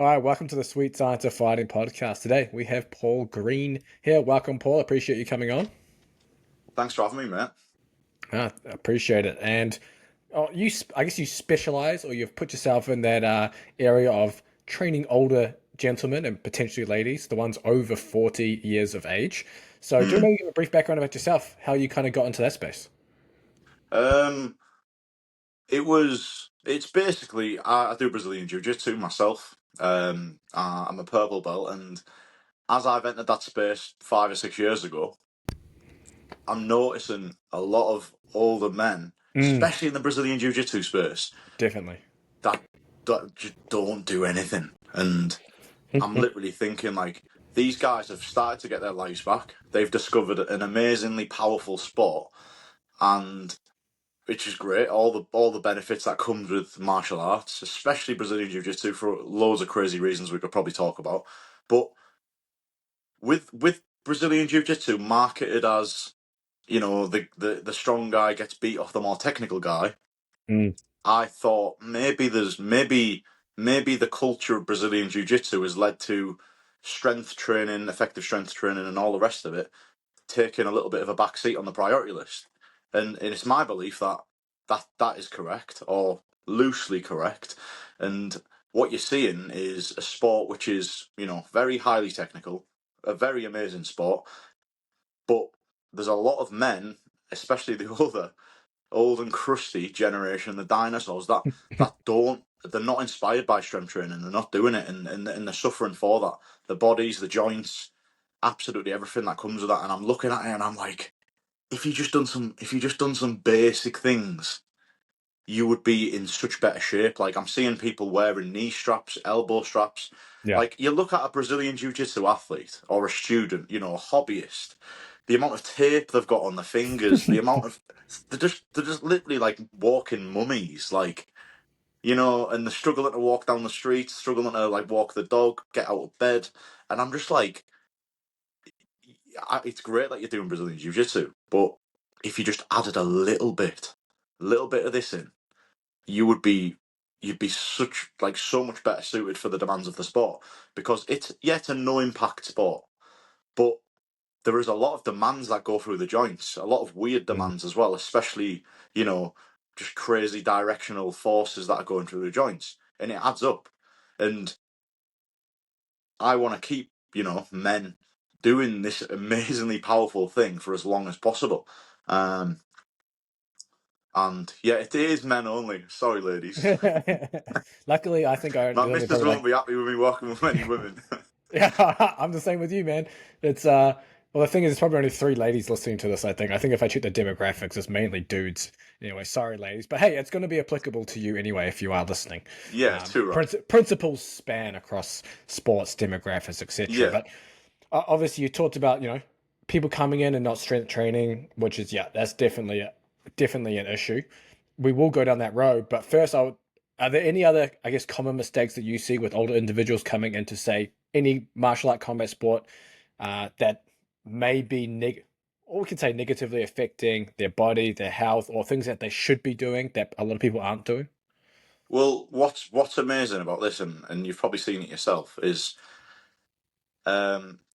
All right, welcome to the Sweet Science of Fighting podcast. Today we have Paul Green here. Welcome, Paul. Appreciate you coming on. Thanks for having me, mate. Appreciate it. And I guess you specialize, or you've put yourself in that area of training older gentlemen and potentially ladies, the ones over 40 years of age. So, do you Mm. want to give a brief background about yourself, how you kind of got into that space? Um, it's basically, I do Brazilian Jiu Jitsu myself. I'm a purple belt, and as I've entered that space 5 or 6 years ago, I'm noticing a lot of older men, Mm, especially in the Brazilian Jiu Jitsu space, definitely. that, that just don't do anything. And I'm literally thinking, like, these guys have started to get their lives back. They've discovered an amazingly powerful sport, and which is great. All the benefits that comes with martial arts, especially Brazilian Jiu Jitsu, for loads of crazy reasons we could probably talk about. But with Brazilian Jiu Jitsu marketed as, the strong guy gets beat off the more technical guy, Mm, I thought maybe the culture of Brazilian Jiu Jitsu has led to strength training, effective strength training, and all the rest of it taking a little bit of a backseat on the priority list. And it's my belief that is correct, or loosely correct. And what you're seeing is a sport which is, very highly technical, a very amazing sport, but there's a lot of men, especially the older, old and crusty generation, the dinosaurs, they're not inspired by strength training. They're not doing it, and they're suffering for that. The bodies, the joints, absolutely everything that comes with that. And I'm looking at it and I'm like, if you just done some basic things, you would be in such better shape. Like, I'm seeing people wearing knee straps, elbow straps. yeah. Like, you look at a Brazilian Jiu-Jitsu athlete or a student, a hobbyist, the amount of tape they've got on their fingers, the amount of they're just literally like walking mummies, like, and they're struggling to walk down the street, struggling to like walk the dog, get out of bed, and I'm just like, it's great that you're doing Brazilian Jiu Jitsu, but if you just added a little bit of this in, you would be you'd be so much better suited for the demands of the sport, because it's a no impact sport, but there is a lot of demands that go through the joints, a lot of weird Mm. demands as well, especially, you know, just crazy directional forces that are going through the joints, and it adds up. And I want to keep, men doing this amazingly powerful thing for as long as possible. Um, and yeah, it is men only. Sorry, ladies. Luckily, I think My there's only missus probably won't like. be happy with me working with many women. Yeah, I'm the same with you, man. It's well, the thing is, there's probably only three ladies listening to this. I think if I check the demographics, it's mainly dudes. Anyway, sorry, ladies, but hey, it's going to be applicable to you anyway if you are listening. Yeah, too right. Principles span across sports demographics, etc. Yeah. But obviously, you talked about people coming in and not strength training, which is that's definitely an issue. We will go down that road, but first, are there any other, I guess, common mistakes that you see with older individuals coming into, say, any martial art combat sport that may be or we could say negatively affecting their body, their health, or things that they should be doing that a lot of people aren't doing? Well, what's amazing about this, and you've probably seen it yourself, is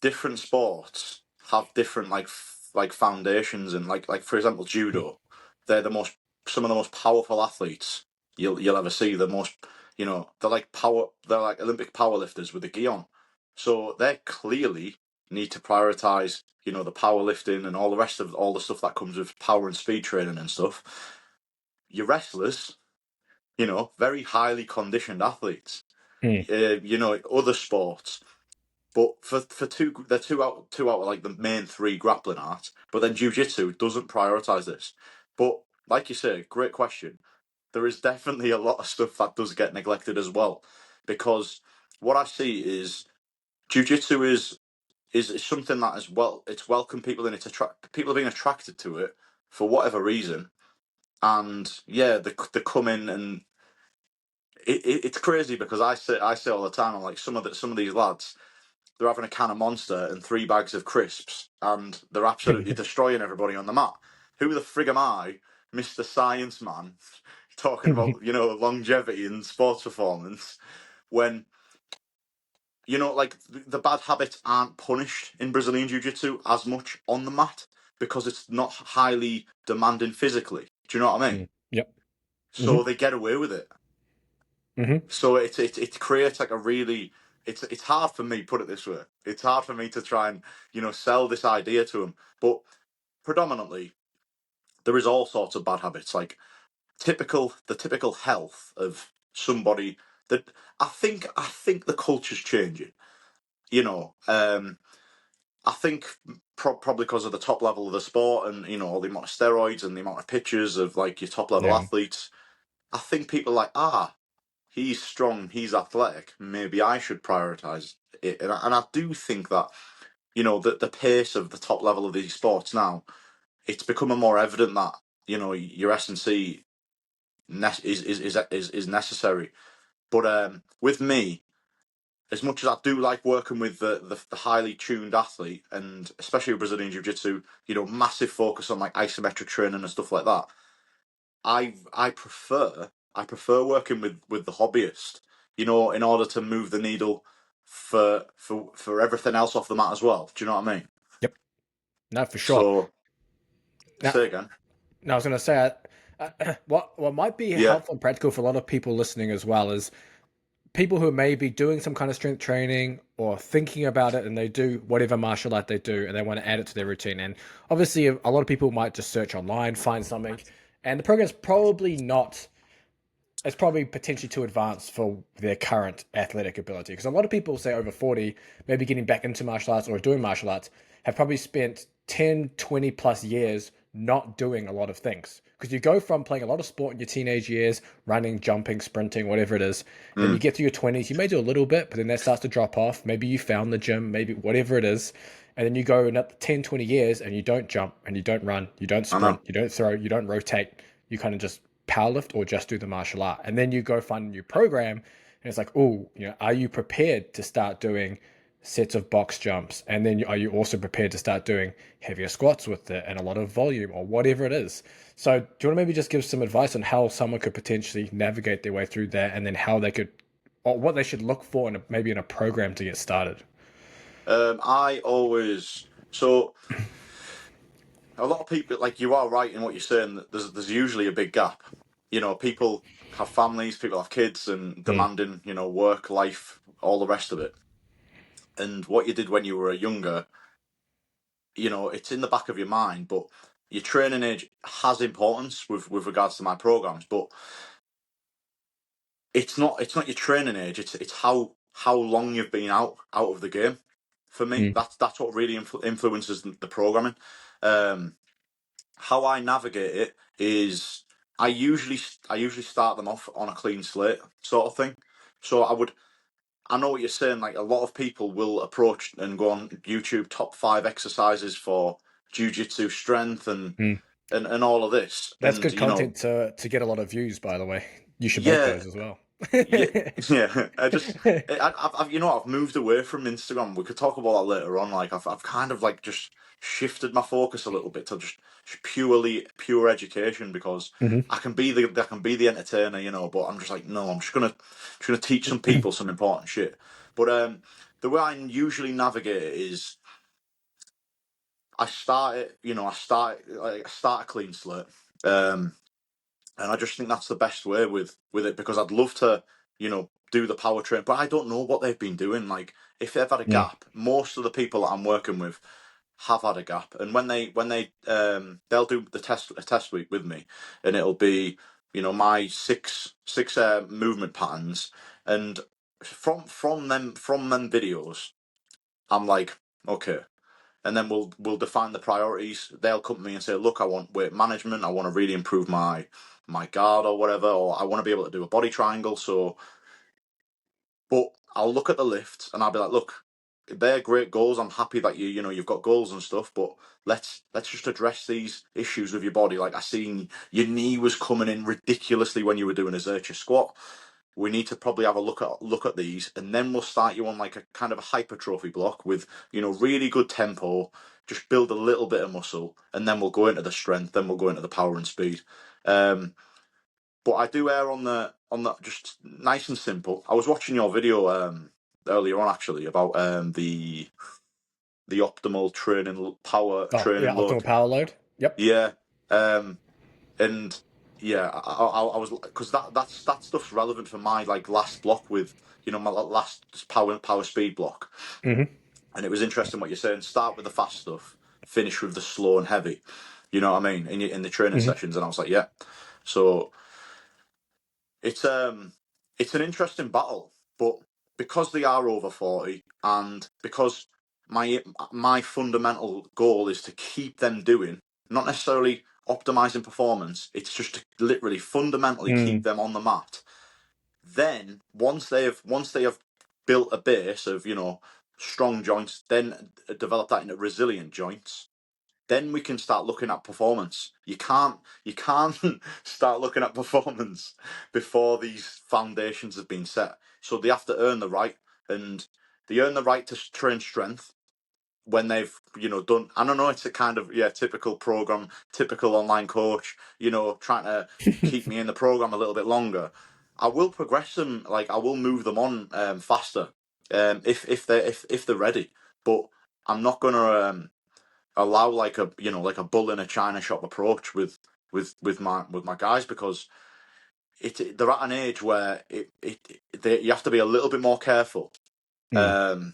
different sports have different like foundations, and like for example judo, they're the most some of the most powerful athletes you'll ever see. The most, they're like Olympic powerlifters with the gi on, so they clearly need to prioritize, the powerlifting and all the rest of all the stuff that comes with power and speed training and stuff. Your wrestlers, very highly conditioned athletes, Hmm. other sports. But for they're two out of like the main three grappling arts. But then jiu-jitsu doesn't prioritize this. But like you say, great question. There is definitely a lot of stuff that does get neglected as well, because what I see is jiu-jitsu is something that is, well, it's welcome people, and people are being attracted to it for whatever reason. And yeah, they come in, and it's crazy, because I say all the time, I'm like, some of these lads, they're having a can of Monster and 3 bags of crisps, and they're absolutely destroying everybody on the mat. Who the frig am I, Mr. Science Man, talking about, longevity and sports performance, when you know, like the bad habits aren't punished in Brazilian Jiu Jitsu as much on the mat because it's not highly demanding physically. Do you know what I mean? Yep. So Hmm. they get away with it. Hmm. So it creates like a really, it's hard for me, put it this way. It's hard for me to try and, you know, sell this idea to them. But predominantly there is all sorts of bad habits, like the typical health of somebody that I think the culture's changing. You know, I think probably because of the top level of the sport and, you know, all the amount of steroids and the amount of pictures of like your top level Yeah. athletes. I think people are like, he's strong, he's athletic. Maybe I should prioritize it, and I do think that, you know, the pace of the top level of these sports now, it's becoming more evident that, you know, your S&C is necessary. But with me, as much as I do like working with the highly tuned athlete, and especially with Brazilian Jiu Jitsu, you know, massive focus on like isometric training and stuff like that. I prefer working with the hobbyist, you know, in order to move the needle for everything else off the mat as well. Do you know what I mean? Yep. No, for sure. So Now, say again. now I was going to say, what might be Yeah. helpful and practical for a lot of people listening as well is people who may be doing some kind of strength training or thinking about it, and they do whatever martial art they do and they want to add it to their routine. And obviously a lot of people might just search online, find something, and the program's probably not, it's probably potentially too advanced for their current athletic ability, because a lot of people say over 40, maybe getting back into martial arts or doing martial arts, have probably spent 10, 20 plus years not doing a lot of things, because you go from playing a lot of sport in your teenage years, running, jumping, sprinting, whatever it is, then you Mm, get to your 20s, you may do a little bit, but then that starts to drop off. Maybe you found the gym, maybe whatever it is, and then you go another 10, 20 years and you don't jump and you don't run, you don't I sprint, know. you don't throw, you don't rotate, you kind of just powerlift or just do the martial art. And then you go find a new program, and it's like, oh, are you prepared to start doing sets of box jumps? And then are you also prepared to start doing heavier squats with it and a lot of volume or whatever it is? So do you want to maybe just give some advice on how someone could potentially navigate their way through that, and then how they could, or what they should look for in maybe in a program to get started? I always so a lot of people, like, you are right in what you're saying, that there's usually a big gap. You know, people have families, people have kids, and Mm, demanding, you know, work, life, all the rest of it. And what you did when you were younger, you know, it's in the back of your mind, but your training age has importance with regards to my programs, but it's not your training age. It's how long you've been out of the game. For me, mm, that's what really influences the programming. Um, how I navigate it is I usually start them off on a clean slate sort of thing. So I know what you're saying. Like, a lot of people will approach and go on YouTube top 5 exercises for jiu-jitsu strength mm. and all of this. That's And, good you know, content to get a lot of views, by the way. You should make yeah, those as well. yeah, yeah. I've you know, I've moved away from Instagram. We could talk about that later on. Like, I've kind of like just shifted my focus a little bit to just pure education, because Hmm. I can be the entertainer, you know. But I'm just like, no, I'm just gonna teach some people some important shit. But the way I usually navigate it is I start a clean slate. Um, and I just think that's the best way with it, because I'd love to, you know, do the power train, but I don't know what they've been doing. Like, if they've had a Mm, gap, most of the people that I'm working with have had a gap, and they'll do a test week with me, and it'll be, you know, my six movement patterns, and from them videos, I'm like, okay, and then we'll define the priorities. They'll come to me and say, look, I want weight management. I want to really improve my guard or whatever, or I want to be able to do a body triangle. So, but I'll look at the lifts and I'll be like, look, they're great goals. I'm happy that you've got goals and stuff, but let's just address these issues with your body. Like, I seen your knee was coming in ridiculously when you were doing a Zercher squat. We need to probably have a look at these, and then we'll start you on like a kind of a hypertrophy block with, you know, really good tempo. Just build a little bit of muscle, and then we'll go into the strength. Then we'll go into the power and speed. Um, but I do err on the just nice and simple. I was watching your video earlier on actually about the optimal training power Oh yeah, training optimal load. power load. Yep. Yeah, um, and yeah, I was because that stuff's relevant for my like last block with my last power speed block, Hmm. and it was interesting what you're saying. Start with the fast stuff, finish with the slow and heavy. You know what I mean in the training Hmm. sessions, and I was like, yeah. So it's it's an interesting battle, but because they are over 40, and because my fundamental goal is to keep them doing, not necessarily optimizing performance. It's just to literally fundamentally keep Mm. them on the mat. Then once they have built a base of strong joints, then develop that into resilient joints, then we can start looking at performance. You can't start looking at performance before these foundations have been set. So they have to earn the right, and they earn the right to train strength when they've done. I don't know. It's a kind of typical program, typical online coach. Trying to keep me in the program a little bit longer. I will progress them. Like I will move them on faster if they're ready. But I'm not gonna allow like a bull in a china shop approach with my guys, because they're at an age where you have to be a little bit more careful. Mm. Um,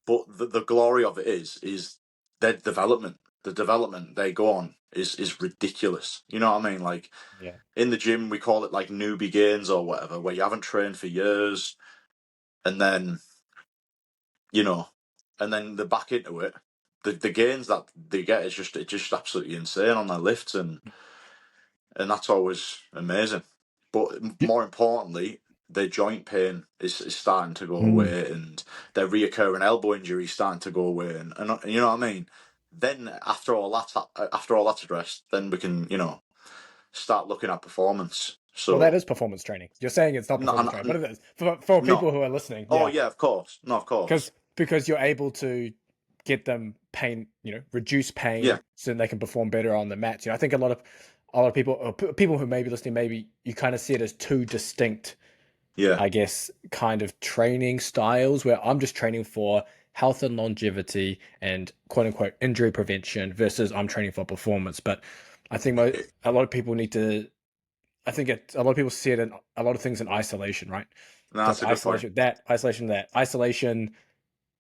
but the glory of it is their development. The development they go on is ridiculous. You know what I mean? Like Yeah. in the gym, we call it like newbie gains or whatever, where you haven't trained for years, and then you know, and then they're back into it. The gains that they get is just absolutely insane on their lifts, and that's always amazing. But Y- more importantly, their joint pain is starting to go Mm. away, and their reoccurring elbow injury is starting to go away, and you know what I mean. Then after all that's addressed, then we can start looking at performance. Well, that So is performance training. You're saying it's not no, performance training, but it is for no. people who are listening. Oh Yeah, yeah, of course, no, of course, because you're able to get them pain, reduce yeah, pain, so they can perform better on the mats. I think a lot of people, or people who may be listening, maybe you kind of see it as two distinct, yeah, I guess, kind of training styles, where I'm just training for health and longevity and quote unquote injury prevention versus I'm training for performance. But I think a lot of people need to. I think a lot of people see it in a lot of things in isolation, right? no, So it's that's a good point. isolation,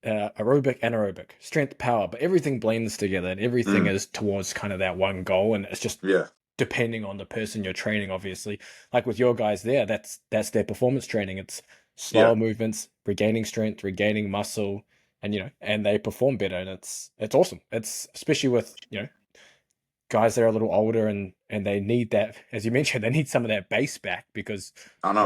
aerobic, anaerobic, strength, power, but everything blends together and everything Mm, is towards kind of that one goal. And it's just yeah, depending on the person you're training, obviously. Like with your guys there, that's their performance training. It's yeah, slower movements, regaining strength, regaining muscle, and and they perform better. And it's awesome. It's especially with guys that are a little older and they need that, as you mentioned, they need some of that base back because I know.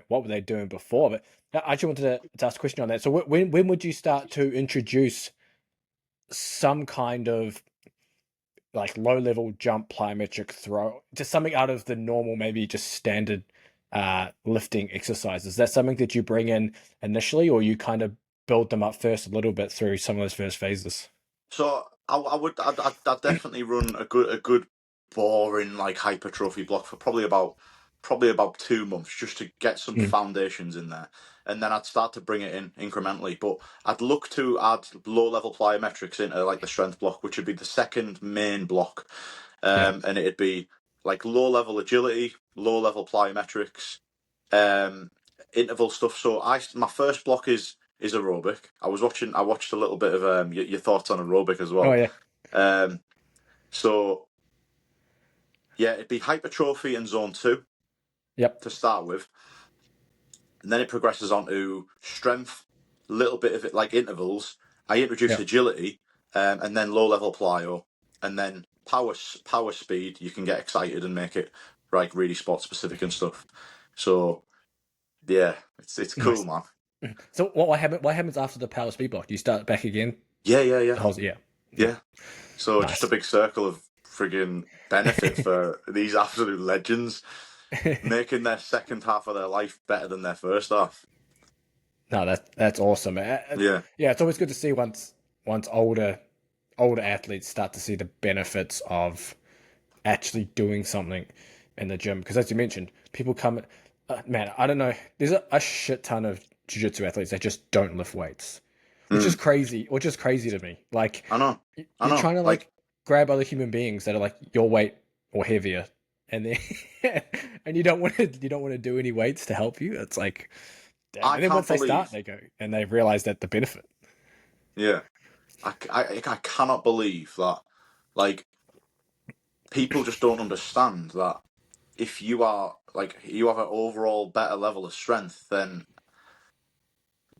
what were they doing before? But I actually wanted to ask a question on that. So when would you start to introduce some kind of like low level jump plyometric throw, just something out of the normal, maybe just standard lifting exercises? Is that something that you bring in initially, or you kind of build them up first a little bit through some of those first phases? So I'd definitely run a good boring like hypertrophy block for probably about 2 months, just to get some Mm, foundations in there, and then I'd start to bring it in incrementally. But I'd look to add low level plyometrics into like the strength block, which would be the second main block, yeah, and it'd be like low level agility, low level plyometrics, um, interval stuff. So my first block is aerobic. I watched a little bit of your thoughts on aerobic as oh well. yeah, Um, so yeah, it'd be hypertrophy and zone 2 yep, to start with, and then it progresses on to strength, a little bit of it like intervals. I introduce yep. agility, and then low level plyo, and then power speed. You can get excited and make it like really sport specific and stuff. So yeah, it's cool, Nice. man. So what happens after the power speed block? Do you start back again? Yeah, yeah, yeah, Yeah, yeah, yeah. So just a nice. big circle of friggin' benefit for these absolute legends, making their second half of their life better than their first half. No, that's awesome. Yeah, Yeah, it's always good to see once older athletes start to see the benefits of actually doing something in the gym. Because as you mentioned, people come, man, I don't know. There's a shit ton of jiu-jitsu athletes that just don't lift weights, Mm, which is crazy to me. Like I know. I you're know. trying to Like, like grab other human beings that are like your weight or heavier, and then and you don't want to do any weights to help you. It's like, damn. I And then can't once they start, believe. they go and they realize that the benefit. Yeah. I cannot believe that, like, people just don't understand that if you are, like, you have an overall better level of strength, then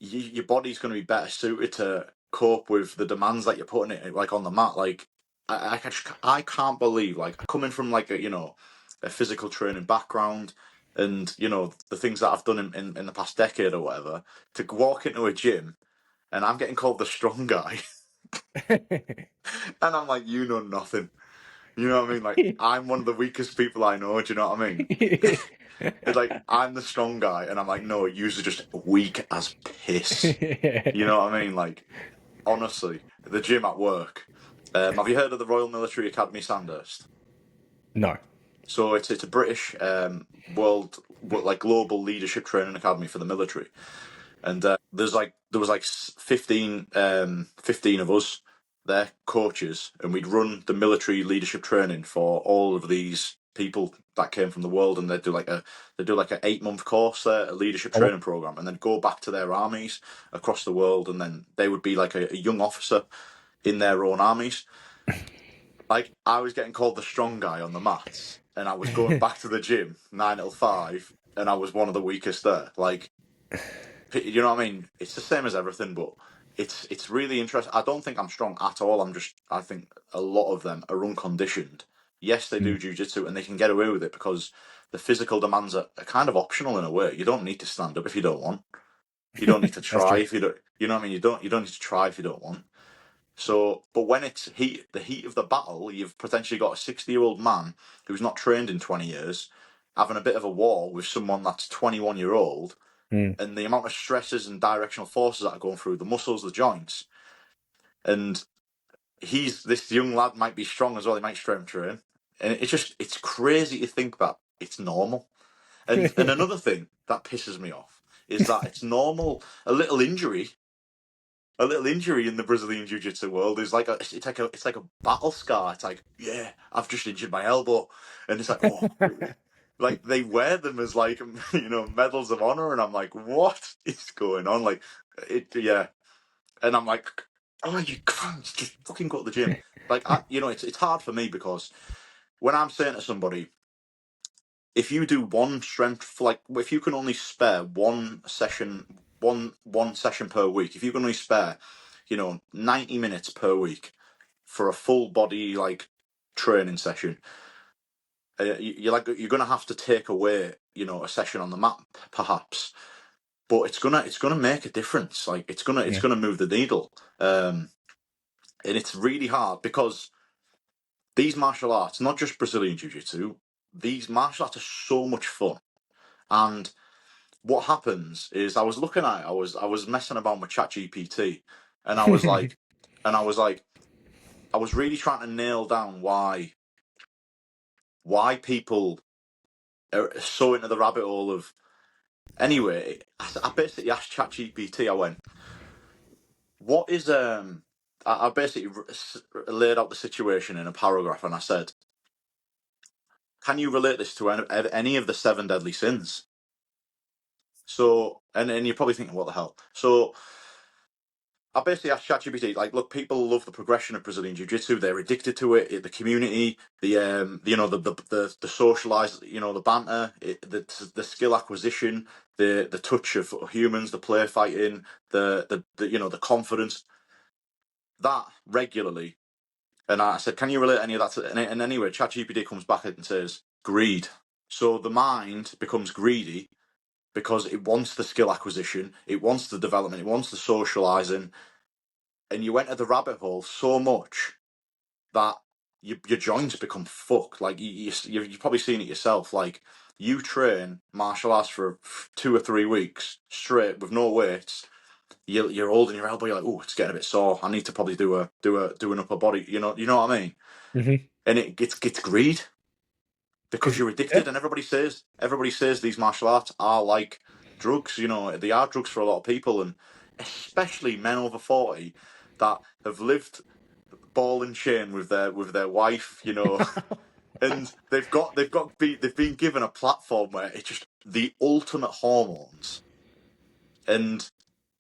your body's going to be better suited to cope with the demands that you're putting it like on the mat. Like, I can't believe, like, coming from like a physical training background, and the things that I've done in the past decade or whatever, to walk into a gym and I'm getting called the strong guy, and I'm like, you know nothing. You know what I mean? Like, I'm one of the weakest people I know. Do you know what I mean? It's like I'm the strong guy, and I'm like, no, you're just weak as piss. You know what I mean? Like, honestly, the gym at work. Have you heard of the Royal Military Academy Sandhurst? No. So it's a British like global leadership training academy for the military, and there was like 15 of us, their coaches, and we'd run the military leadership training for all of these people that came from the world, and they do like an 8 month course there, a leadership Oh, training program, and then go back to their armies across the world, and then they would be like a young officer in their own armies. Like, I was getting called the strong guy on the mats, and I was going back to the gym 9 till 5, and I was one of the weakest there. Like, you know what I mean? It's the same as everything, but it's really interesting. I don't think I'm strong at all. I think a lot of them are unconditioned. Yes, they do Mm, jujitsu, and they can get away with it because the physical demands are kind of optional in a way. You don't need to stand up if you don't want. You don't need to that's try true. if you don't. You know what I mean? You don't need to try if you don't want. So, but when it's the heat of the battle, you've potentially got a 60-year-old man who's not trained in 20 years having a bit of a war with someone that's 21-year old, Mm. and the amount of stresses and directional forces that are going through the muscles, the joints, and this young lad might be strong as well. He might strength train, and it's crazy to think that it's normal. And another thing that pisses me off is that it's normal. A little injury in the Brazilian Jiu Jitsu world is like it's like a battle scar. It's like, yeah, I've just injured my elbow, and it's like, oh, like they wear them as like medals of honor, and I'm like, what is going on? Like, yeah, and I'm like, oh, you can't just fucking go to the gym. Like, it's hard for me because when I'm saying to somebody, if you do one strength, like if you can only spare one session per week, if you can only spare 90 minutes per week for a full body like training session, you're gonna have to take away a session on the mat perhaps, but it's gonna make a difference. Like, it's Yeah. gonna move the needle. And it's really hard because these martial arts, not just Brazilian Jiu Jitsu, these martial arts are so much fun. And what happens is, I was messing about with ChatGPT, and I was like, and I was like, I was really trying to nail down why people are so into the rabbit hole of. Anyway, I basically asked ChatGPT. I went, "What is I basically laid out the situation in a paragraph, and I said, "Can you relate this to any of the seven deadly sins?" So, and you're probably thinking, "What the hell?" So I basically asked ChatGPT, like, look, people love the progression of Brazilian Jiu Jitsu. They're addicted to it. The community, the socialized, the banter, the skill acquisition, the touch of humans, the play fighting, the confidence, that regularly. And I said, can you relate any of that to? And anyway, ChatGPT comes back and says greed. So the mind becomes greedy because it wants the skill acquisition, it wants the development, it wants the socializing, and you enter the rabbit hole so much that your joints become fucked. Like, you've probably seen it yourself. Like, you train martial arts for 2 or 3 weeks straight with no weights. You're holding your elbow. You're like, oh, it's getting a bit sore. I need to probably do an upper body. You know what I mean? Hmm. And it gets greed because Because you're yeah, addicted. And everybody says these martial arts are like. drugs. They are drugs for a lot of people, and especially men over 40 that have lived ball and chain with their wife. And they've been given a platform where it's just the ultimate hormones. And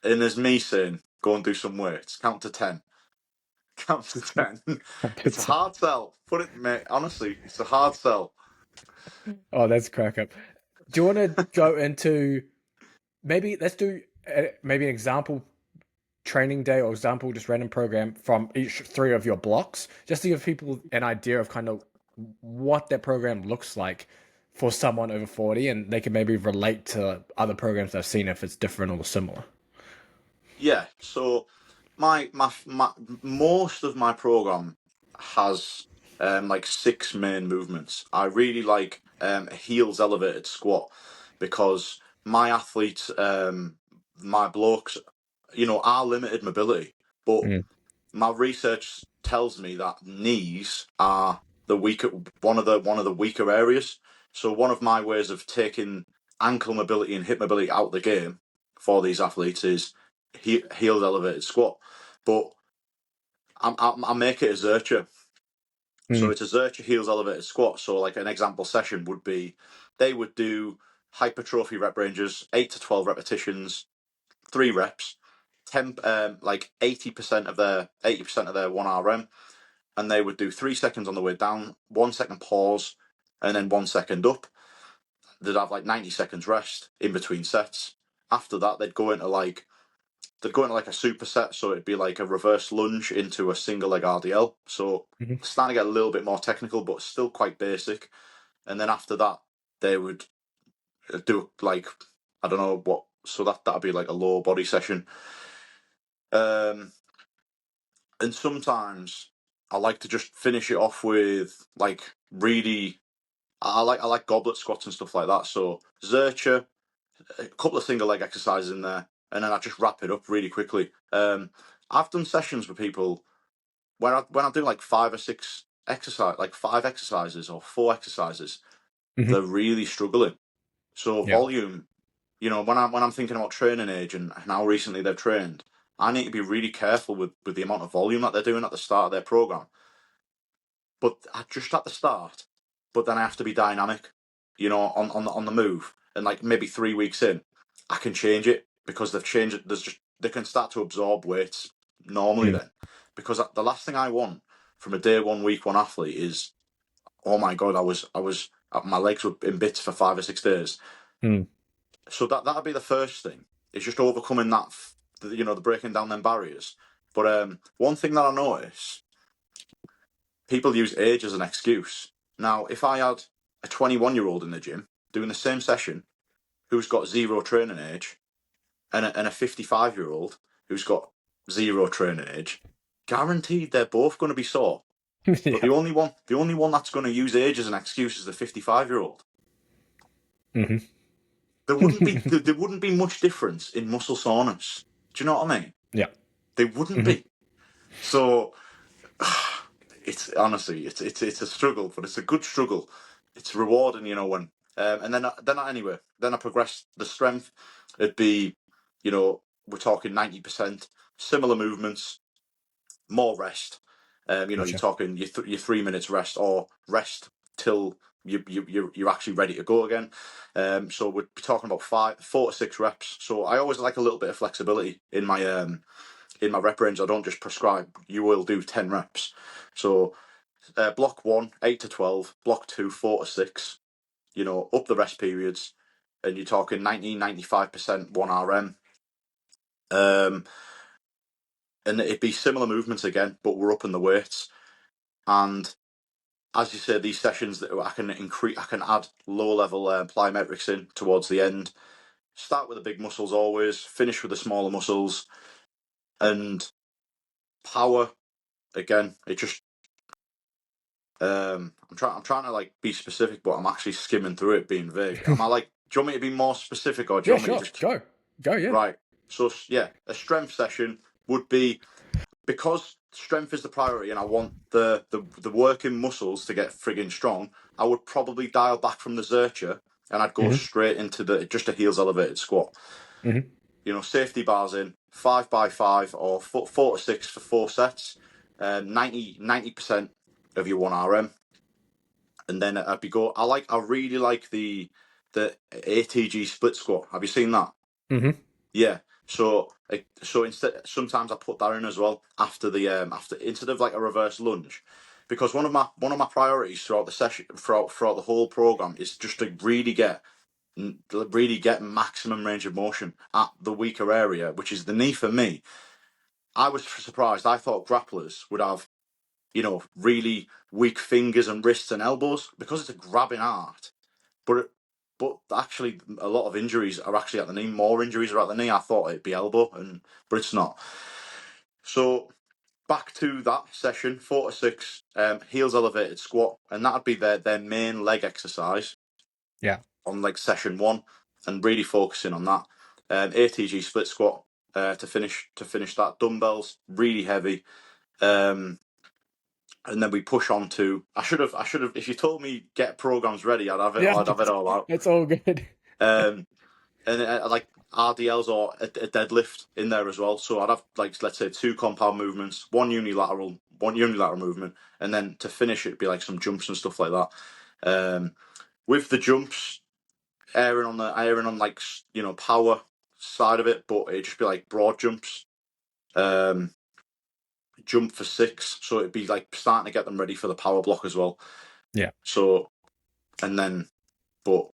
there's me saying, go and do some weights, count to 10. Count to 10. It's a hard sell. Put it, mate. Honestly, it's a hard sell. Oh, that's crack up. Do you want to go into maybe let's do maybe an example training day or example just random program from each three of your blocks, just to give people an idea of kind of what that program looks like for someone over 40, and they can maybe relate to other programs they've seen if it's different or similar. Yeah. So my most of my program has like six main movements. I really like a heels elevated squat because my athletes, my blokes, are limited mobility, but Mm. my research tells me that knees are the weaker one of the weaker areas. So one of my ways of taking ankle mobility and hip mobility out of the game for these athletes is heels elevated squat. But I make it a Zercher. So Mm. it's a Zercher heels elevated squat. So like an example session would be they would do hypertrophy rep ranges, 8 to 12 repetitions, 3 reps, 10 like 80% of their 1 RM, and they would do 3 seconds on the way down, 1 second pause, and then 1 second up. They'd have like 90 seconds rest in between sets. After that, they'd go into like a superset, so it'd be like a reverse lunge into a single leg RDL. So Mhm. starting to get a little bit more technical, but still quite basic. And then after that, they would do like, I don't know what, so that'd be like a lower body session. Um, and sometimes I like to just finish it off with like really. I like goblet squats and stuff like that. So Zercher, a couple of single leg exercises in there, and then I just wrap it up really quickly. I've done sessions with people when I do like 5 exercises or 4 exercises, Mhm. they're really struggling. So Yeah. volume, when I'm thinking about training age and how recently they've trained, I need to be really careful with the amount of volume that they're doing at the start of their program. But just at the start, but then I have to be dynamic, on the move, and like maybe 3 weeks in, I can change it because they've changed it. They can start to absorb weights normally Mm. then, because the last thing I want from a day one, week one athlete is, oh my god, I was my legs were in bits for 5 or 6 days. Mm. So that'd be the first thing. It's just overcoming that, the breaking down them barriers. But one thing that I notice, people use age as an excuse. Now, if I had a 21-year-old in the gym doing the same session who's got zero training age, and a 55-year-old who's got zero training age, guaranteed they're both going to be sore. But Yeah. the only one that's going to use age as an excuse is the 55-year-old. Hmm. There wouldn't be much difference in muscle soreness. Do you know what I mean? Yeah. There wouldn't Hmm. be. So it's honestly, it's a struggle, but it's a good struggle. It's rewarding, when and then I progressed the strength. It'd be, we're talking 90% similar movements, more rest. You're Gotcha. talking your 3 minutes rest or rest till you're actually ready to go again. So we're talking about 4 to 6 reps. So I always like a little bit of flexibility in my rep range. I don't just prescribe. You will do 10 reps. So block 1, 8 to 12. Block 2, 4 to 6. Up the rest periods, and you're talking 90-95% 1 RM. And it'd be similar movements again, but we're upping the weights. And as you say, these sessions that I can add lower level plyometrics in towards the end. Start with the big muscles always, finish with the smaller muscles, and power again. It just I'm trying to like be specific, but I'm actually skimming through it, being vague. Am I like? Do you want me to be more specific, or do you Yeah, want me to sure. just Go, yeah. right? So yeah, a strength session would be, because strength is the priority, and I want the working muscles to get frigging strong. I would probably dial back from the Zercher and I'd go Hmm. straight into just a heels elevated squat. Hmm. Safety bars in 5x5 or 4 to 6 for 4 sets, 90% of your 1 RM, and then I really like the ATG split squat. Have you seen that? Hmm. Yeah. So instead, sometimes I put that in as well after after instead of like a reverse lunge, because one of my priorities throughout the session, throughout the whole program, is just to really get maximum range of motion at the weaker area, which is the knee for me. I was surprised. I thought grapplers would have, really weak fingers and wrists and elbows because it's a grabbing art. But actually, a lot of injuries are actually at the knee. More injuries are at the knee. I thought it'd be elbow, but it's not. So back to that session, 4 to 6, heels elevated squat, and that'd be their main leg exercise. Yeah. On like session 1, and really focusing on that. ATG split squat to finish that. Dumbbells really heavy. And then we push on to. I should have. If you told me get programs ready, I'd have it. Yeah. I'd have it all out. It's all good. Um, and like RDLs or a deadlift in there as well. So I'd have, like, let's say 2 compound movements, one unilateral movement, and then to finish it'd be like some jumps and stuff like that. With the jumps, airing on like, power side of it, but it'd just be like broad jumps. Jump for 6, so it'd be like starting to get them ready for the power block as well. Yeah. So, and then, but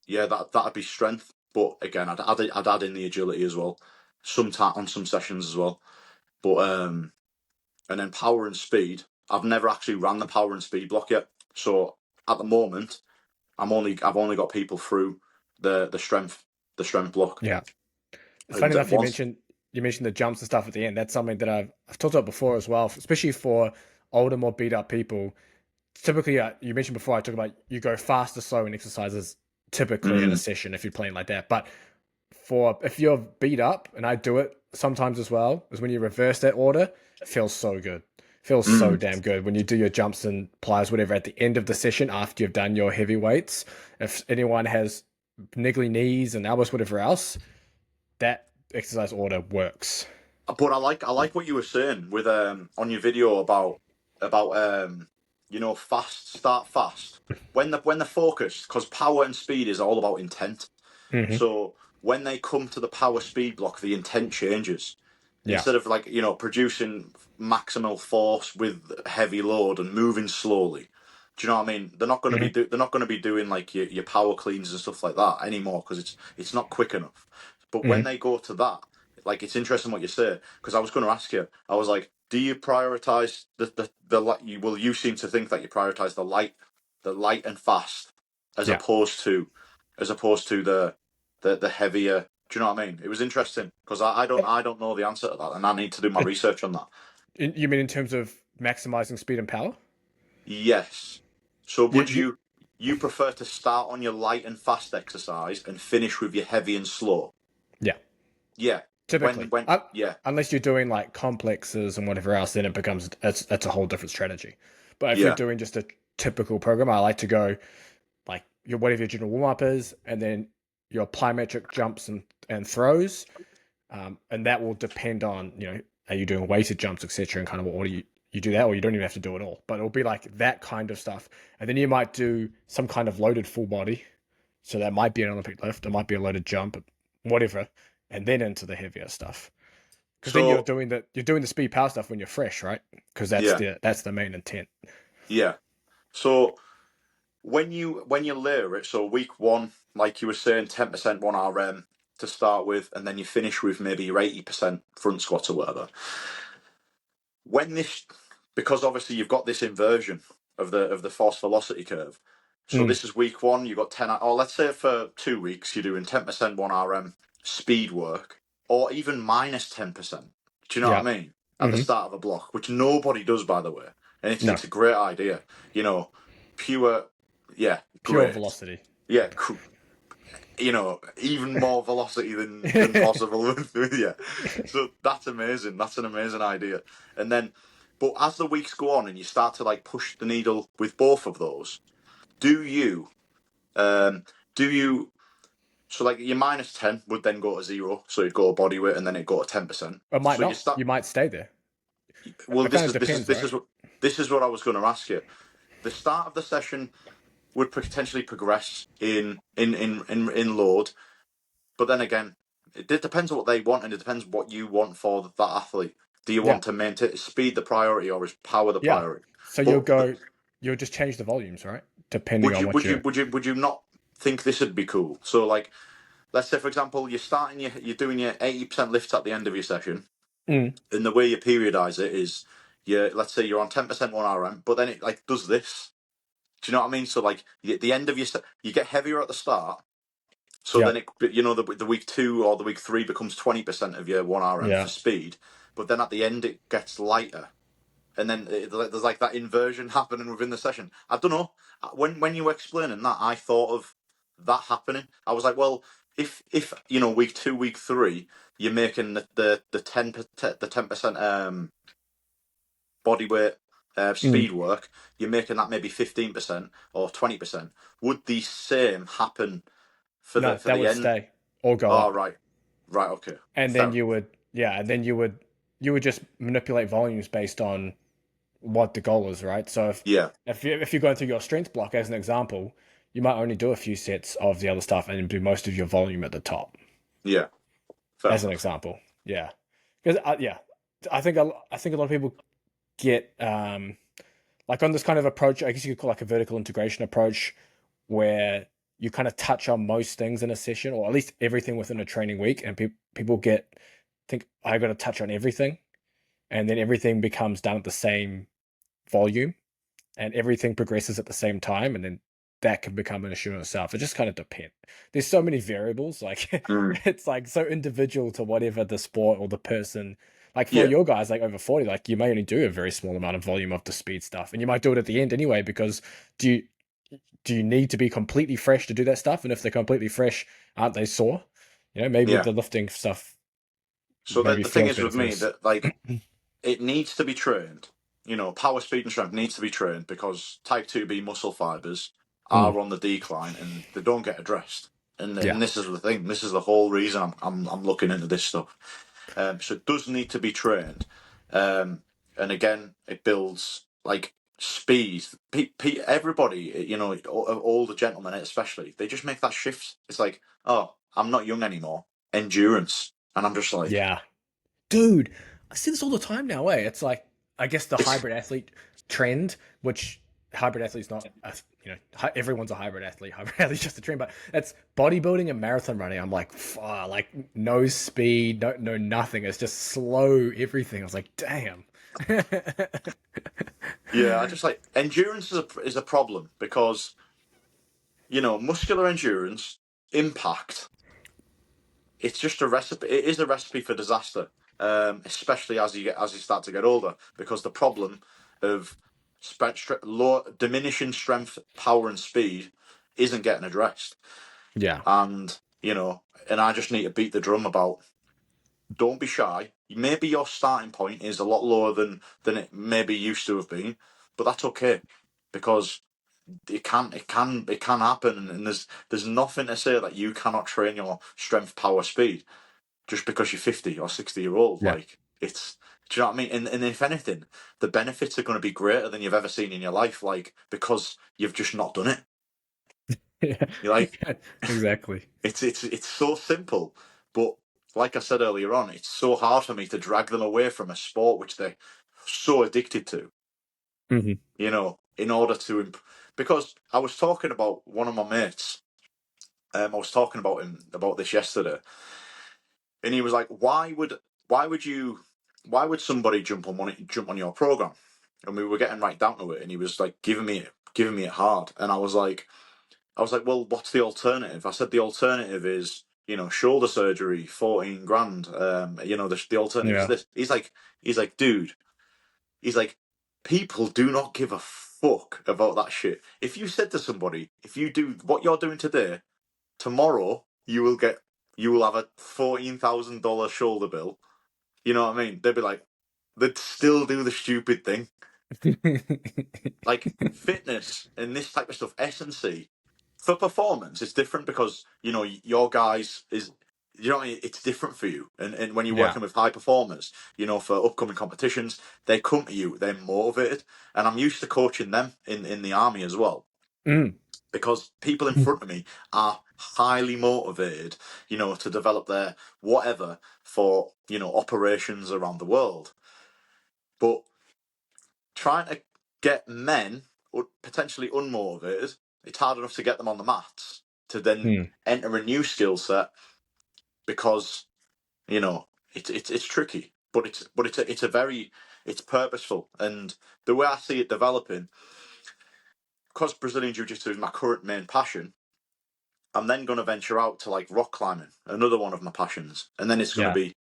yeah, that'd be strength. But again, I'd add in the agility as well, on some sessions as well. But and then power and speed. I've never actually ran the power and speed block yet. So at the moment, I've only got people through the strength block. Yeah. It's funny And enough once, you mentioned the jumps and stuff at the end. That's something that I've talked about before as well, especially for older, more beat up people. Typically, you mentioned before, I talked about you go fast or slow in exercises typically in a session if you're playing like that. But for if you're beat up, and I do it sometimes as well, is when you reverse that order, it feels so good. Feels so damn good when you do your jumps and plies, whatever, at the end of the session after you've done your heavy weights. If anyone has niggly knees and elbows, whatever else, that exercise order works. but I like what you were saying with on your video about start fast when the focus, because power and speed is all about intent. Hmm. So when they come to the power speed block, the intent changes. Yeah. Instead of, like, producing maximal force with heavy load and moving slowly. Do you know what I mean? They're not going to Hmm. they're not going to be doing like your power cleans and stuff like that anymore, because it's not quick enough. But when Hmm. they go to that, like, it's interesting what you say, because I was going to ask you. I was like, do you prioritize the light? You seem to think that you prioritize the light and fast, as Yeah. opposed to the heavier. Do you know what I mean? It was interesting because I don't know the answer to that, and I need to do my research on that. You mean in terms of maximizing speed and power? Yes. So You, would you you prefer to start on your light and fast exercise and finish with your heavy and slow? yeah. Yeah. Typically, Yeah. unless you're doing like complexes and whatever else, then it becomes that's a whole different strategy. But if you're Yeah. doing just a typical program, I like to go like your whatever your general warm up is, and then your plyometric jumps and throws, and that will depend on are you doing weighted jumps, etc., and kind of what order you do that, or you don't even have to do it all. But it'll be like that kind of stuff, and then you might do some kind of loaded full body. So that might be an Olympic lift, it might be a loaded jump, whatever, and then into the heavier stuff. Because then So you're doing the speed power stuff when you're fresh, right? Because yeah. that's the main intent. Yeah. So when you layer it, so week 1, like you were saying, 10% 1 RM to start with, and then you finish with maybe your 80% front squats or whatever. When this, because obviously you've got this inversion of the force velocity curve. So Mm, this is week 1. You got 10, or let's say for 2 weeks you're doing 10% 1 RM speed work, or even minus 10%. Do you know yeah. what I mean? At the Hmm. start of a block, which nobody does, by the way, and No, it's a great idea. Pure, yeah, pure great, velocity. yeah. Even more velocity than possible. Yeah. So that's amazing. That's an amazing idea. And then, but as the weeks go on and you start to like push the needle with both of those, do you Do you so like your -10 would then go to 0, so you'd go to body weight and then it'd go to 10%. It might So you not. start. You might stay there. Well, It kind of depends, right? this is what I was going to ask you. The start of the session would potentially progress in load, but then again, it depends on what they want, and it depends what you want for that athlete. Do you Yeah. want to maintain speed the priority, or is power the Yeah. priority? So But you'll just change the volumes, right? Depending would on you what would you you're. would you would you not think this would be cool? So like, let's say for example, you're doing your 80% lifts at the end of your session, Mm. and the way you periodize it is, let's say you're on 10% 1 RM, but then it like does this. Do you know what I mean? So like at the end of you get heavier at the start. So Yeah. then the week 2 or the week 3 becomes 20% of your 1 RM for Yeah. speed, but then at the end it gets lighter, and then there's like that inversion happening within the session. I don't know. When you were explaining that, I thought of that happening. I was like, well, if week 2, week 3, you're making the 10% body weight Mm. speed work, you're making that maybe 15% or 20%. Would the same happen for No, that the would end? stay or go Oh, up. right. Right, okay. And then Fair. you would, yeah, and then you would just manipulate volumes based on what the goal is, right? So Yeah, if you're going through your strength block as an example, you might only do a few sets of the other stuff and do most of your volume at the top, yeah. Fair as an enough. example. Yeah, because yeah, I think a lot of people get like on this kind of approach. I guess you could call like a vertical integration approach, where you kind of touch on most things in a session, or at least everything within a training week, and people think I got to touch on everything, and then everything becomes done at the same volume and everything progresses at the same time, and then that can become an issue in itself. It just kind of depends. There's so many variables, like Mm. it's like so individual to whatever the sport or the person. Like for Yeah, your guys, like over 40, like you may only do a very small amount of volume of the speed stuff, and you might do it at the end anyway. Because do you do you need to be completely fresh to do that stuff? And if they're completely fresh, aren't they sore? Maybe yeah. the lifting stuff So maybe the thing feels is better with me first. that like it needs to be trained. Power, speed, and strength needs to be trained because type 2B muscle fibers Mm, are on the decline and they don't get addressed. yeah, And this is the thing. This is the whole reason I'm looking into this stuff. So it does need to be trained. And again, it builds like speed. Everybody, all the gentlemen especially, they just make that shift. It's like, oh, I'm not young anymore. Endurance, and I'm just like, yeah. Dude, I see this all the time now. It's like I guess the it's hybrid athlete trend, which hybrid athlete's not, everyone's a hybrid athlete. Hybrid athlete's just a trend, but it's bodybuilding and marathon running. I'm like, like no speed, no nothing. It's just slow everything. I was like, damn. yeah. I just like endurance is a problem because muscular endurance impact. It's just a recipe. It is a recipe for disaster, especially as you start to get older, because the problem of diminishing strength, power, and speed isn't getting addressed. Yeah, And and I just need to beat the drum about don't be shy. Maybe your starting point is a lot lower than it maybe used to have been, but that's okay because it can happen, and there's nothing to say that you cannot train your strength, power, speed just because you're 50 or 60 year old. yeah. Like it's, do you know what I mean? And if anything, the benefits are going to be greater than you've ever seen in your life, like because you've just not done it. Yeah, You're like, yeah, exactly. it's so simple, but like I said earlier on, it's so hard for me to drag them away from a sport which they're so addicted to. Hmm. In order to because I was talking about one of my mates. I was talking about him about this yesterday, and he was like, why would you, why would somebody jump on your program? And we were getting right down to it, and he was like giving me it hard, and I was like, well, what's the alternative? I said the alternative is shoulder surgery, 14 grand. The alternative is Yeah. this. He's like, dude. He's like, people do not give a fuck about that shit. If you said to somebody, if you do what you're doing today, tomorrow you will have a $14,000 shoulder bill. You know what I mean? They'd be like, they'd still do the stupid thing. Like fitness and this type of stuff, S&C. for performance, it's different because your guys is it's different for you, and when you're Yeah. working with high performers, for upcoming competitions, they come to you, they're motivated, and I'm used to coaching them in the army as well Mm. because people in front of me are highly motivated, to develop their whatever for operations around the world, but trying to get men potentially unmotivated, it's hard enough to get them on the mats to then Mm. enter a new skill set because it's tricky, but it's purposeful, and the way I see it developing, because Brazilian Jiu Jitsu is my current main passion. I'm then going to venture out to like rock climbing, another one of my passions, and then it's going to Yeah. be,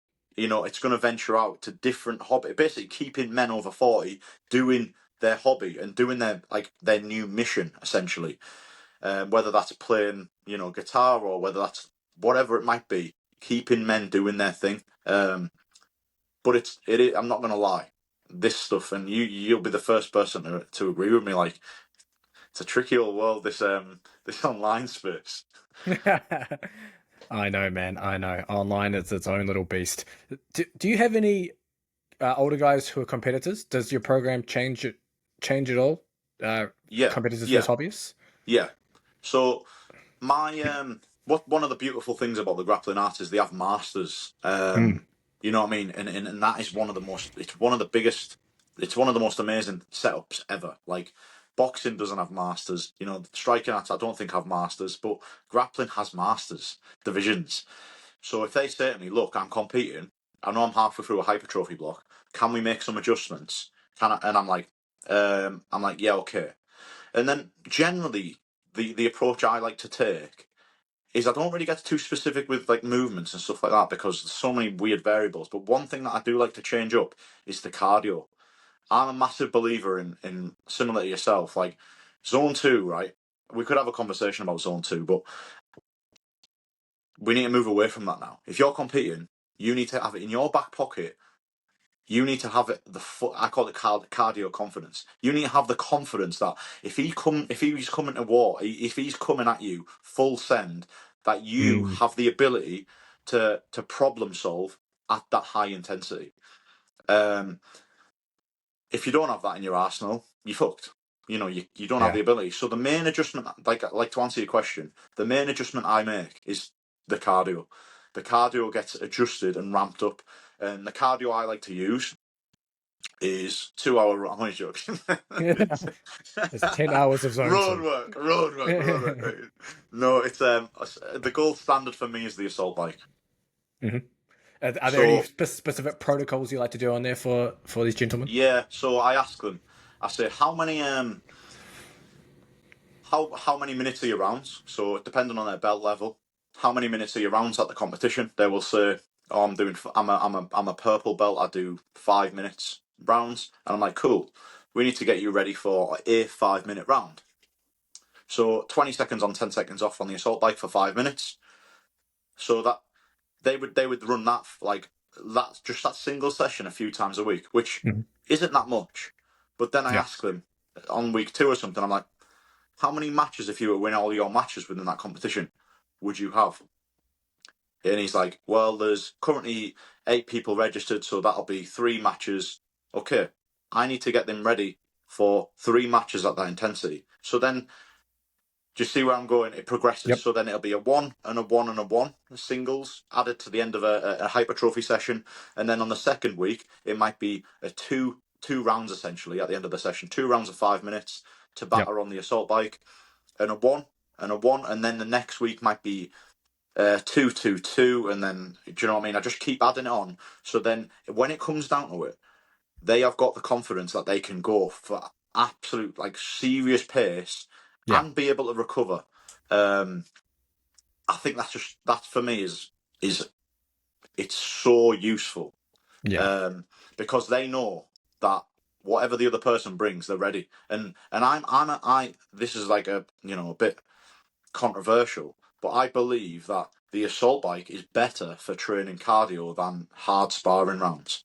it's going to venture out to different hobby, basically keeping men over 40 doing their hobby and doing their new mission essentially, whether that's playing guitar or whether that's whatever it might be, keeping men doing their thing. But it is, I'm not going to lie, this stuff, and you'll be the first person to agree with me. Like, it's a tricky old world, this online space. I know, man. I know. Online is its own little beast. Do you have any older guys who are competitors? Does your program change at all? Yeah, Competitors yeah, versus hobbyists? yeah. So my what one of the beautiful things about the grappling arts is they have masters. Mm. You know what I mean? And that is one of the most. It's one of the biggest. It's one of the most amazing setups ever. Like, boxing doesn't have masters. Striking arts I don't think have masters, but grappling has masters divisions. So if they say to me, "Look, I'm competing. I know I'm halfway through a hypertrophy block. Can we make some adjustments?" Can I? And I'm like, yeah, okay. And then generally, the approach I like to take is I don't really get too specific with like movements and stuff like that because there's so many weird variables. But one thing that I do like to change up is the cardio. I'm a massive believer in similar to yourself, like zone two, right? We could have a conversation about zone two, but we need to move away from that now. If you're competing, you need to have it in your back pocket. You need to have it I call it cardio confidence. You need to have the confidence that if he's coming to war, if he's coming at you full send, that you Mm. have the ability to problem solve at that high intensity. Um, if you don't have that in your arsenal, you're fucked. You don't have Yeah. the ability. So the main adjustment, like to answer your question, the main adjustment I make is the cardio. The cardio gets adjusted and ramped up, and the cardio I like to use is 2 hour. I'm only joking. It's 10 hours of zone two. Road work. Right. No, it's the gold standard for me is the assault bike. Hmm. Are there any So specific protocols you like to do on there for these gentlemen? yeah, so I ask them. I say, how many minutes are your rounds? So depending on their belt level, how many minutes are your rounds at the competition? They will say, "Oh, I'm a purple belt. I do 5 minutes rounds," and I'm like, "Cool. We need to get you ready for a 5 minute round." So 20 seconds on, 10 seconds off on the assault bike for 5 minutes. So that they would run that like that single session a few times a week, which Mhm. isn't that much. But then I Yeah. ask them on week two or something, I'm like, how many matches, if you were to win all your matches within that competition, would you have? And he's like, well, there's currently 8 people registered, so that'll be 3 matches. Okay, I need to get them ready for 3 matches at that intensity. So then, do you see where I'm going? It progresses. Yep. So then it'll be a 1 and a 1 and a 1 singles added to the end of a hypertrophy session. And then on the second week, it might be a two rounds essentially at the end of the session, 2 rounds of 5 minutes to Yep. batter on the assault bike, and a 1 and a 1. And then the next week might be 2, 2, 2. And then, do you know what I mean? I just keep adding it on. So then when it comes down to it, they have got the confidence that they can go for absolute like serious pace Yeah. and be able to recover. Um, I think that for me is it's so useful, Yeah. um, because they know that whatever the other person brings, they're ready. And I this is like a bit controversial, but I believe that the assault bike is better for training cardio than hard sparring rounds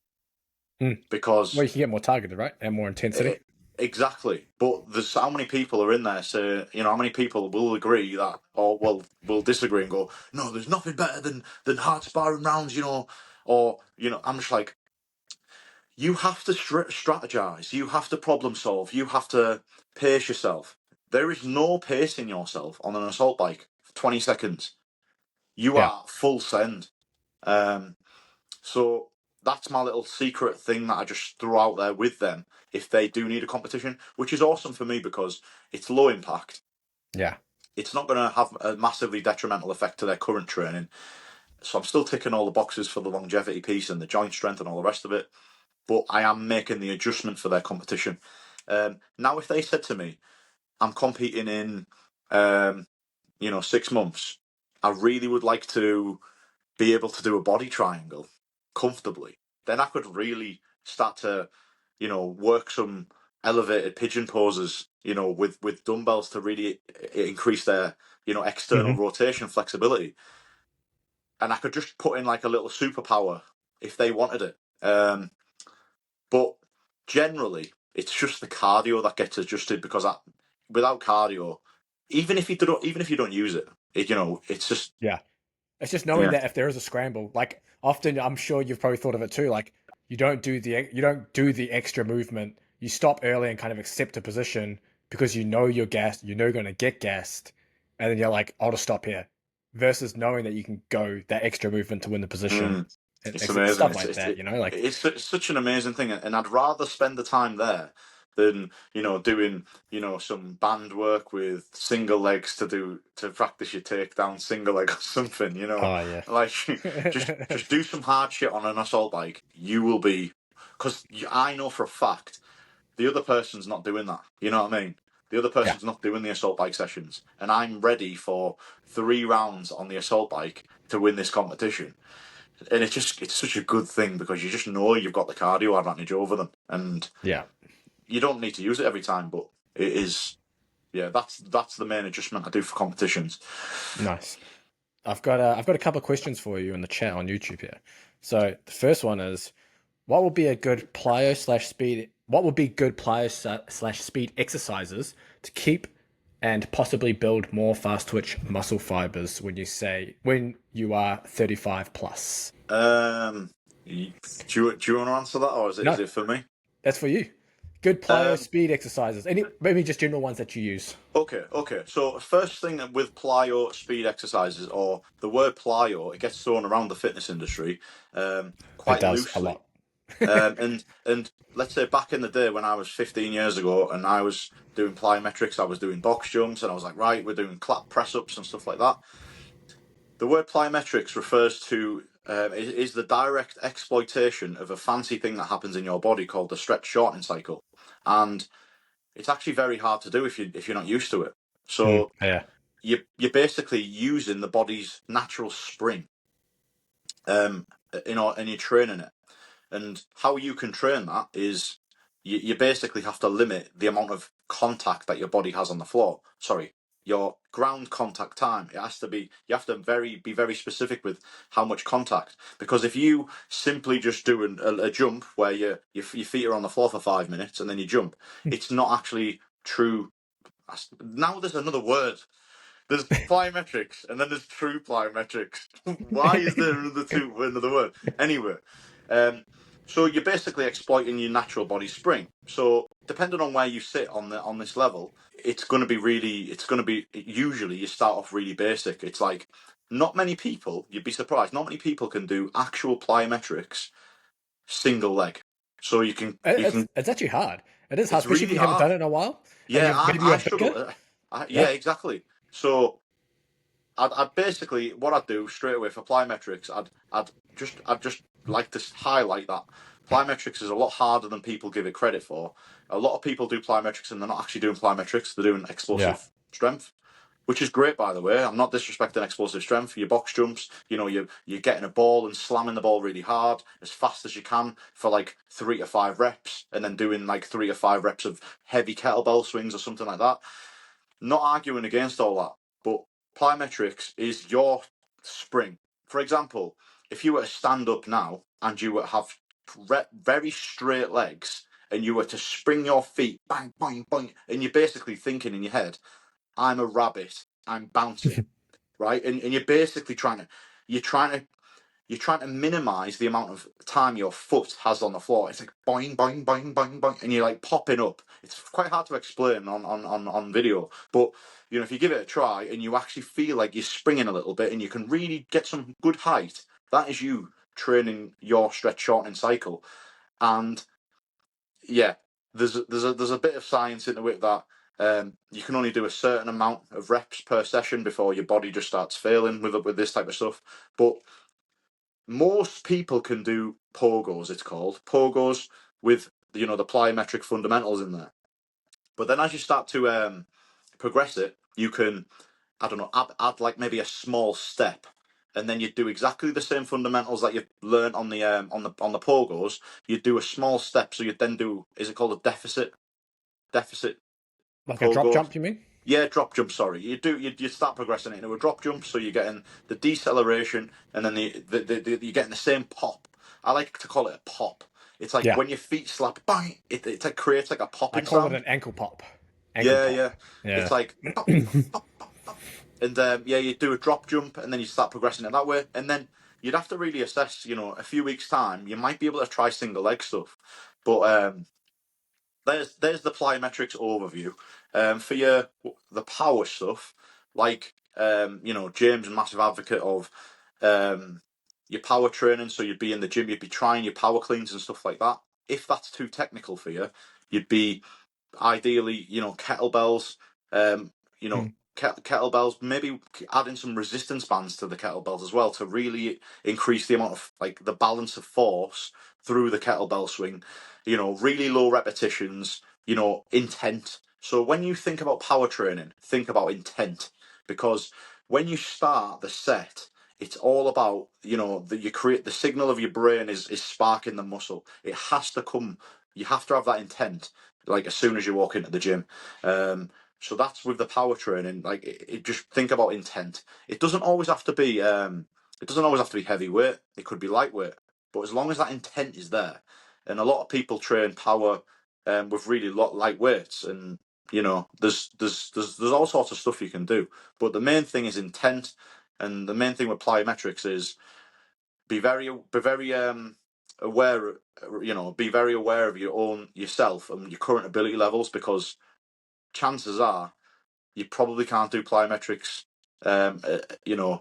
Mm. Well, because you can get more targeted, right? And more e- intensity. Exactly, but there's how many people are in there, so how many people will agree that, or will disagree and go, no, there's nothing better than hard sparring rounds, or I'm just like, you have to strategize, you have to problem solve, you have to pace yourself. There is no pacing yourself on an assault bike for 20 seconds. You Yeah. are full send. Um, so that's my little secret thing that I just throw out there with them if they do need a competition, which is awesome for me because it's low impact. Yeah. It's not going to have a massively detrimental effect to their current training. So I'm still ticking all the boxes for the longevity piece and the joint strength and all the rest of it. But I am making the adjustment for their competition. Now, if they said to me, I'm competing in, 6 months, I really would like to be able to do a body triangle comfortably, then I could really start to, work some elevated pigeon poses, with dumbbells to really increase their, external Hmm. rotation flexibility. And I could just put in like a little superpower if they wanted it. But generally, it's just the cardio that gets adjusted because without cardio, even if you don't use it, it's just Yeah. It's just knowing yeah. that if there is a scramble, like often I'm sure you've probably thought of it too, like you don't do the extra movement. You stop early and kind of accept a position because you know you're gassed, you know you're gonna get gassed, and then you're like, I'll just stop here. Versus knowing that you can go that extra movement to win the position Mm. and It's amazing. stuff like that, like It's such an amazing thing, and I'd rather spend the time there than doing some band work with single legs to practice your takedown single leg or something. oh yeah. Like just do some hard shit on an assault bike. You will be, because I know for a fact the other person's not doing that. You know what I mean? The other Yeah. person's not doing the assault bike sessions, and I'm ready for 3 rounds on the assault bike to win this competition. And it's such a good thing because you just know you've got the cardio advantage over them, and Yeah. you don't need to use it every time, but it is. Yeah, that's the main adjustment I do for competitions. Nice. I've got a couple of questions for you in the chat on YouTube here. So the first one is, what would be a good plyo slash speed? What would be good plyo slash speed exercises to keep and possibly build more fast twitch muscle fibers when you are 35 plus? Um, do you want to answer that, or is it No, for me? that's for you. Good plyo Um, speed exercises. Any maybe just general ones that you use. okay. So first thing with plyo speed exercises, or the word plyo, it gets thrown around the fitness industry, It quite does a loosely. lot. And let's say back in the day when I was 15 years ago and I was doing plyometrics, I was doing box jumps, and I was like, right, we're doing clap press ups and stuff like that. The word plyometrics refers to is the direct exploitation of a fancy thing that happens in your body called the stretch shortening cycle, and it's actually very hard to do if you're not used to it. So Yeah. you're basically using the body's natural spring, um, and you're training it. And how you can train that is you basically have to limit the amount of contact that your body has on the floor. Sorry, your ground contact time. It has to be. You have to be very specific with how much contact. Because if you simply just do a jump where your feet are on the floor for 5 minutes and then you jump, it's not actually true. Now there's another word. There's plyometrics and then there's true plyometrics. Why is there another word? Anyway, um, so you're basically exploiting your natural body spring. So depending on where you sit on this level, it's going to be usually you start off really basic. It's like not many people, you'd be surprised, not many people can do actual plyometrics single leg. So you It's can it's actually hard. It is hard, it's especially if really you haven't hard. done it in a while and Yeah, maybe I you're struggle. bigger. Yeah, Yeah. exactly. So I'd basically what I'd do straight away for plyometrics. I'd just like to highlight that plyometrics is a lot harder than people give it credit for. A lot of people do plyometrics and they're not actually doing plyometrics. They're doing Yeah. explosive strength, which is great, by the way. I'm not disrespecting explosive strength. Your box jumps, you're getting a ball and slamming the ball really hard as fast as you can for like 3 to 5 reps, and then doing like 3 to 5 reps of heavy kettlebell swings or something like that. Not arguing against all that, but plyometrics is your spring. For example, if you were to stand up now and you were to have very straight legs and you were to spring your feet, bang, bang, bang, and you're basically thinking in your head, I'm a rabbit, I'm bouncing, right? And you're basically you're trying to you're trying to minimize the amount of time your foot has on the floor. It's like boing, boing, boing, boing, boing, and you're like popping up. It's quite hard to explain on video, but if you give it a try and you actually feel like you're springing a little bit and you can really get some good height, that is you training your stretch shortening cycle. And yeah, there's a bit of science into it that you can only do a certain amount of reps per session before your body just starts failing with this type of stuff. But most people can do pogos, it's called pogos, with the plyometric fundamentals in there. But then as you start to progress it, you can, I don't know, add like maybe a small step, and then you do exactly the same fundamentals that you've learned on the pogos. You do a small step, so you then do, is it called a deficit Like a drop pogo? jump, you mean? Yeah, drop jump. Sorry, you start progressing it into a drop jump, so you're getting the deceleration, and then you're getting the same pop. I like to call it a pop. It's like Yeah. when your feet slap, bang! It like creates like a I popping call it sound. an ankle pop. Ankle Yeah, pop. yeah. Yeah. It's like pop, pop, pop, pop, pop. And yeah, you do a drop jump, and then you start progressing it that way, and then you'd have to really assess. A few weeks time, you might be able to try single leg stuff, but there's the plyometrics overview. For the power stuff, like James, a massive advocate of your power training. So you'd be in the gym, you'd be trying your power cleans and stuff like that. If that's too technical for you, you'd be ideally, kettlebells, um, you know, Mm. kettlebells, maybe adding some resistance bands to the kettlebells as well to really increase the amount of like the balance of force through the kettlebell swing. Really low repetitions, intent. So when you think about power training, think about intent, because when you start the set, it's all about that you create the signal of your brain is sparking the muscle. It has to come. You have to have that intent like as soon as you walk into the gym. So that's with the power training. Like just think about intent. It doesn't always have to be. It doesn't always have to be heavyweight. It could be lightweight. But as long as that intent is there, and a lot of people train power with really light weights, and there's all sorts of stuff you can do. But the main thing is intent, and the main thing with plyometrics is be very aware, be very aware of yourself and your current ability levels, because chances are you probably can't do plyometrics um uh, you know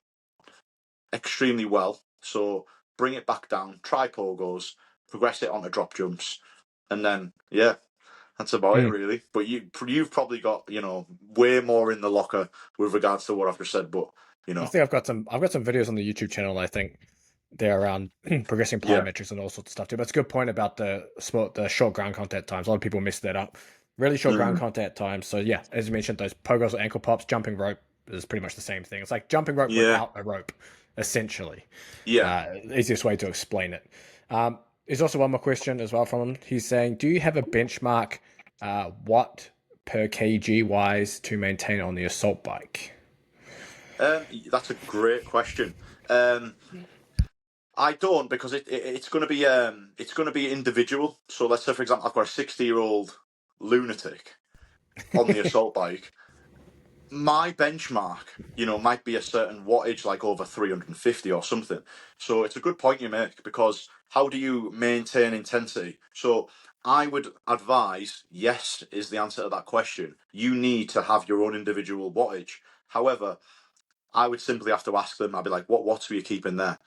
extremely well. So bring it back down, try pogos, progress it onto drop jumps, and then yeah, that's about it Mm. really. But you've probably got way more in the locker with regards to what I've just said. But I think I've got some videos on the YouTube channel. I think they're around progressing yeah. plyometrics and all sorts of stuff too. But it's a good point about the short ground contact times. A lot of people miss that up. Really short ground Mhm. contact times. So yeah, as you mentioned, those pogos or ankle pops, jumping rope is pretty much the same thing. It's like jumping rope Yeah. without a rope, essentially. Yeah. Easiest way to explain it. There's also one more question as well from him. He's saying, do you have a benchmark watt per kg wise to maintain on the assault bike? That's a great question. Um, I don't, because it's going to be individual. So let's say, for example, I've got a 60-year-old lunatic on the assault bike. My benchmark, might be a certain wattage, like over 350 or something. So it's a good point you make, because how do you maintain intensity? So I would advise, yes, is the answer to that question. You need to have your own individual wattage. However, I would simply have to ask them. I'd be like, what watts were you keeping there?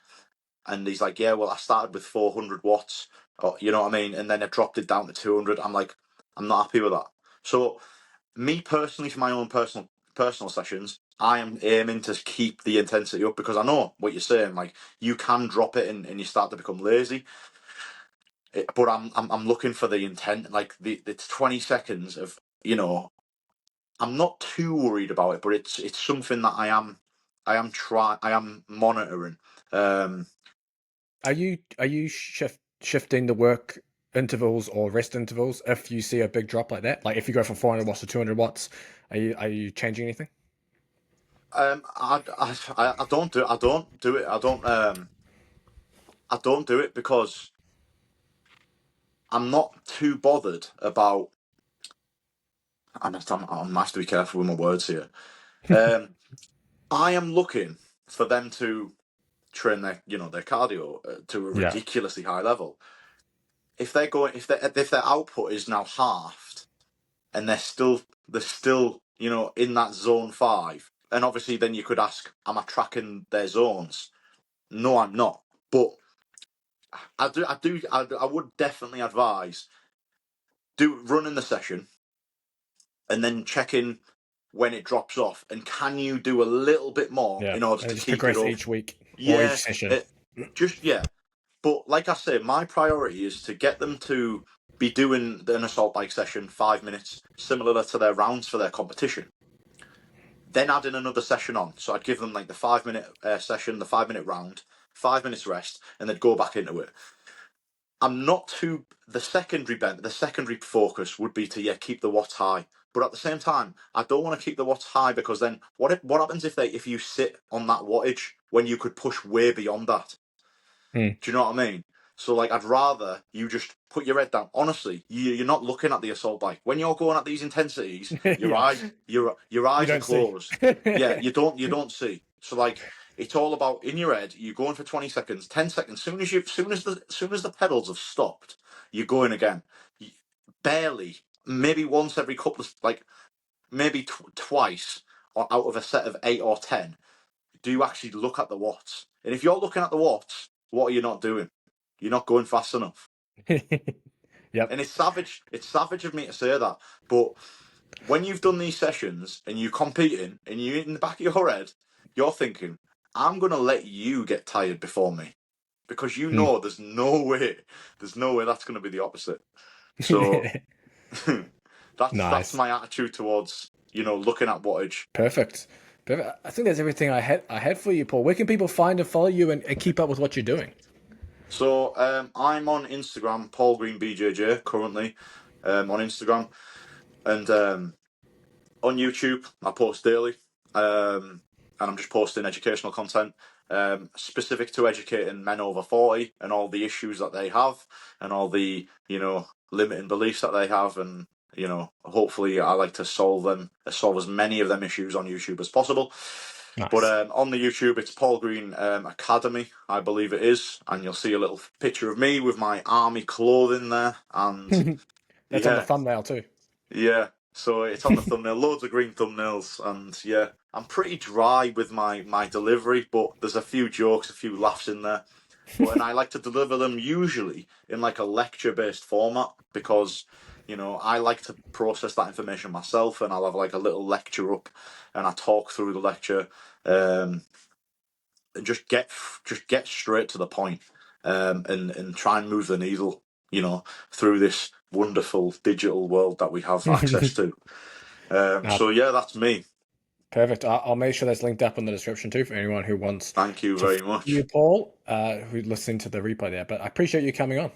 And he's like, yeah, well, I started with 400 watts, or, you know what I mean? And then I dropped it down to 200. I'm like, I'm not happy with that. So me personally, for my own personal sessions, I am aiming to keep the intensity up, because I know what you're saying. Like, you can drop it and you start to become lazy. But I'm looking for the intent. Like it's 20 seconds of, I'm not too worried about it, but it's something that I am monitoring. Um, Are you shifting the work intervals or rest intervals if you see a big drop like that? Like if you go from 400 watts to 200 watts, are you changing anything? I don't do I don't do it because I'm not too bothered about. I have to be careful with my words here. I am looking for them to train their cardio to a Yeah. ridiculously high level. If their output is now halved and they're still in that zone 5, and obviously then you could ask, am I tracking their zones? No, I'm not. But I would definitely advise running the session and then checking when it drops off, and can you do a little bit more Yeah. in order And to just keep it progress up? each week or Yeah, each session. it, yeah. But like I say, my priority is to get them to be doing an assault bike session 5 minutes, similar to their rounds for their competition. Then adding another session on. So I'd give them like the 5 minute session, the 5 minute round, 5 minutes rest, and they'd go back into it. I'm not too the secondary focus would be to keep the watts high. But at the same time, I don't want to keep the watts high, because then what happens if you sit on that wattage when you could push way beyond that? Hmm. Do you know what I mean? So like, I'd rather you just put your head down. Honestly, you're not looking at the assault bike when you're going at these intensities. Your Yeah. eyes, your You eyes are don't see. closed. Yeah, you don't see. So like, it's all about in your head. You're going for 20 seconds, 10 seconds. Soon as the pedals have stopped, you're going again. Barely, maybe once every couple of maybe twice out of a set of 8 or 10. Do you actually look at the watts? And if you're looking at the watts, what are you not doing? You're not going fast enough. Yep. And it's savage. It's savage of me to say that. But when you've done these sessions and you're competing and you're in the back of your head, you're thinking, I'm going to let you get tired before me. Because Hmm. there's no way that's going to be the opposite. So that's Nice. my attitude towards, looking at wattage. Perfect. Perfect. I think that's everything I had for you, Paul. Where can people find and follow you and keep up with what you're doing? So I'm on Instagram, Paul Green BJJ, currently on Instagram, and on YouTube I post daily, and I'm just posting educational content specific to educating men over 40 and all the issues that they have, and all the limiting beliefs that they have, and hopefully I like to solve as many of them issues on YouTube as possible. But Nice. on the YouTube, it's Paul Green Academy, I believe it is, and you'll see a little picture of me with my army clothing there, and That's on the yeah, thumbnail too. yeah. So it's on the thumbnail, loads of green thumbnails, and yeah, I'm pretty dry with my delivery, but there's a few jokes, a few laughs in there. And I like to deliver them usually in like a lecture-based format, because I like to process that information myself, and I'll have like a little lecture up, and I talk through the lecture, and just get straight to the point, and try and move the needle, through this wonderful digital world that we have access to. Uh, So yeah, that's me. Perfect. I'll make sure that's linked up in the description too for anyone who wants Thank you to follow very you, much. Paul, who listened to the replay there. But I appreciate you coming on.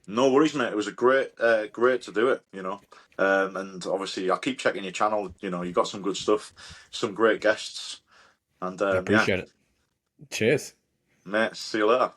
No worries, mate. It was a great to do it. And obviously I'll keep checking your channel. You got some good stuff, some great guests, and I yeah, appreciate it. Cheers. mate. See you later.